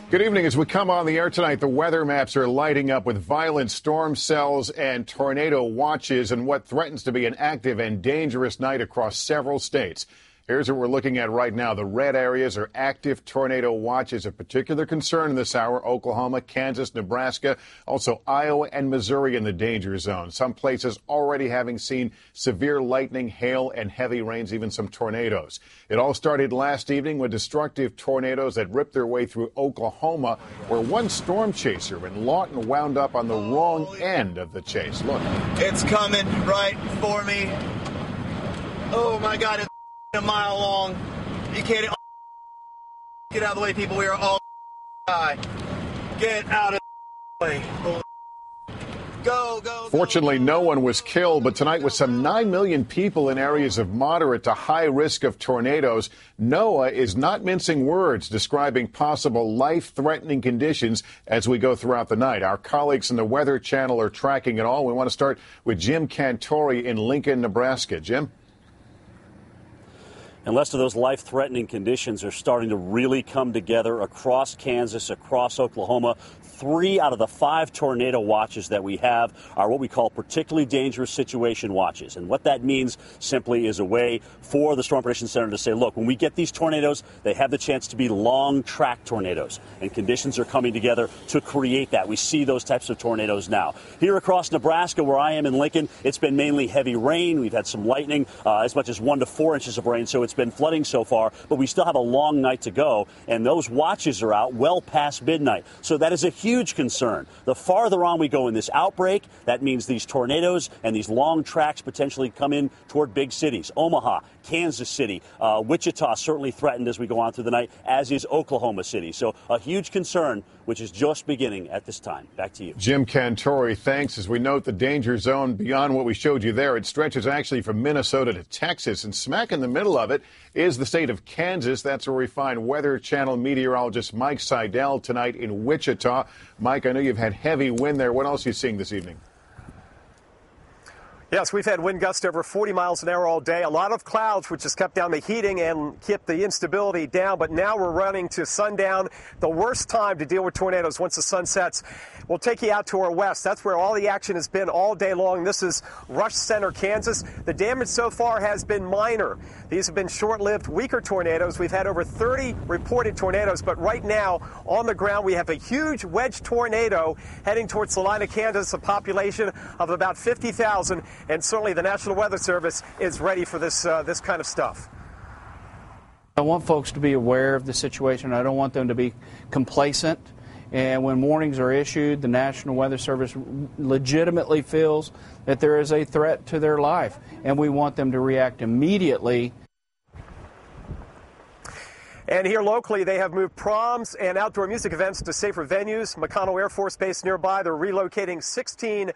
Good evening. As we come on the air tonight, the weather maps are lighting up with violent storm cells and tornado watches and what threatens to be an active and dangerous night across several states. Here's what we're looking at right now. The red areas are active tornado watches. Of particular concern this hour: Oklahoma, Kansas, Nebraska, also Iowa and Missouri in the danger zone. Some places already having seen severe lightning, hail, and heavy rains, even some tornadoes. It all started last evening with destructive tornadoes that ripped their way through Oklahoma, where one storm chaser in Lawton wound up on the wrong end of the chase. Look. It's coming right for me. Oh, my God. It's a mile long. You can't get out of the way, people. We are all die. Get out of the way. Go. Fortunately, no one was killed, but tonight with some 9 million people in areas of moderate to high risk of tornadoes, NOAA is not mincing words describing possible life-threatening conditions as we go throughout the night. Our colleagues in the Weather Channel are tracking it all. We want to start with Jim Cantore in Lincoln, Nebraska. Jim? And Lester, those life-threatening conditions are starting to really come together across Kansas, across Oklahoma. 3 out of the 5 tornado watches that we have are what we call particularly dangerous situation watches. And what that means simply is a way for the Storm Prediction Center to say, look, when we get these tornadoes, they have the chance to be long-track tornadoes. And conditions are coming together to create that. We see those types of tornadoes now. Here across Nebraska, where I am in Lincoln, it's been mainly heavy rain. We've had some lightning, as much as 1 to 4 inches of rain. So it's been flooding so far, but we still have a long night to go. And those watches are out well past midnight. So that is a huge concern. The farther on we go in this outbreak, that means these tornadoes and these long tracks potentially come in toward big cities. Omaha, Kansas City, Wichita certainly threatened as we go on through the night, as is Oklahoma City. So a huge concern, which is just beginning at this time. Back to you. Jim Cantore, thanks. As we note, the danger zone beyond what we showed you there, it stretches actually from Minnesota to Texas, and smack in the middle of it is the state of Kansas. That's where we find Weather Channel meteorologist Mike Seidel tonight in Wichita. Mike, I know you've had heavy wind there. What else are you seeing this evening? Yes, we've had wind gusts over 40 miles an hour all day. A lot of clouds, which has kept down the heating and kept the instability down. But now we're running to sundown, the worst time to deal with tornadoes once the sun sets. We'll take you out to our west. That's where all the action has been all day long. This is Rush Center, Kansas. The damage so far has been minor. These have been short-lived, weaker tornadoes. We've had over 30 reported tornadoes, but right now on the ground we have a huge wedge tornado heading towards Salina, Kansas, a population of about 50,000, and certainly the National Weather Service is ready for this kind of stuff. I want folks to be aware of the situation. I don't want them to be complacent. And when warnings are issued, the National Weather Service legitimately feels that there is a threat to their life, and we want them to react immediately. And here locally, they have moved proms and outdoor music events to safer venues. McConnell Air Force Base nearby, they're relocating 16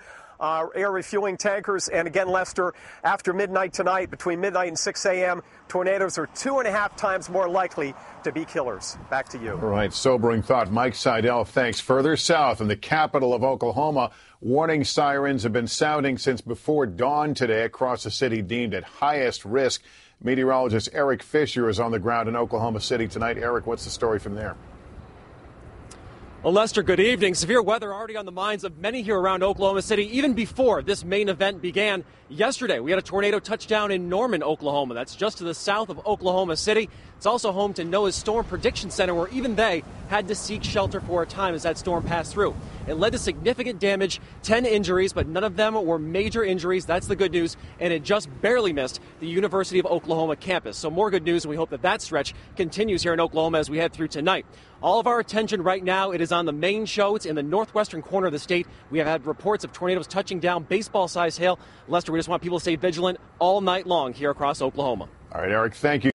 air refueling tankers. And again, Lester, after midnight tonight, between midnight and 6 a.m., tornadoes are 2.5 times more likely to be killers. Back to you. All right, sobering thought. Mike Seidel, thanks. Further south in the capital of Oklahoma, warning sirens have been sounding since before dawn today across the city deemed at highest risk. Meteorologist Eric Fisher is on the ground in Oklahoma City tonight. Eric, what's the story from there? Well, Lester, good evening. Severe weather already on the minds of many here around Oklahoma City, even before this main event began yesterday. We had a tornado touchdown in Norman, Oklahoma. That's just to the south of Oklahoma City. It's also home to NOAA's Storm Prediction Center, where even they had to seek shelter for a time as that storm passed through. It led to significant damage, 10 injuries, but none of them were major injuries. That's the good news. And it just barely missed the University of Oklahoma campus. So more good news, and we hope that that stretch continues here in Oklahoma as we head through tonight. All of our attention right now, it is on the main show. It's in the northwestern corner of the state. We have had reports of tornadoes touching down, baseball-sized hail. Lester, we just want people to stay vigilant all night long here across Oklahoma. All right, Eric, thank you.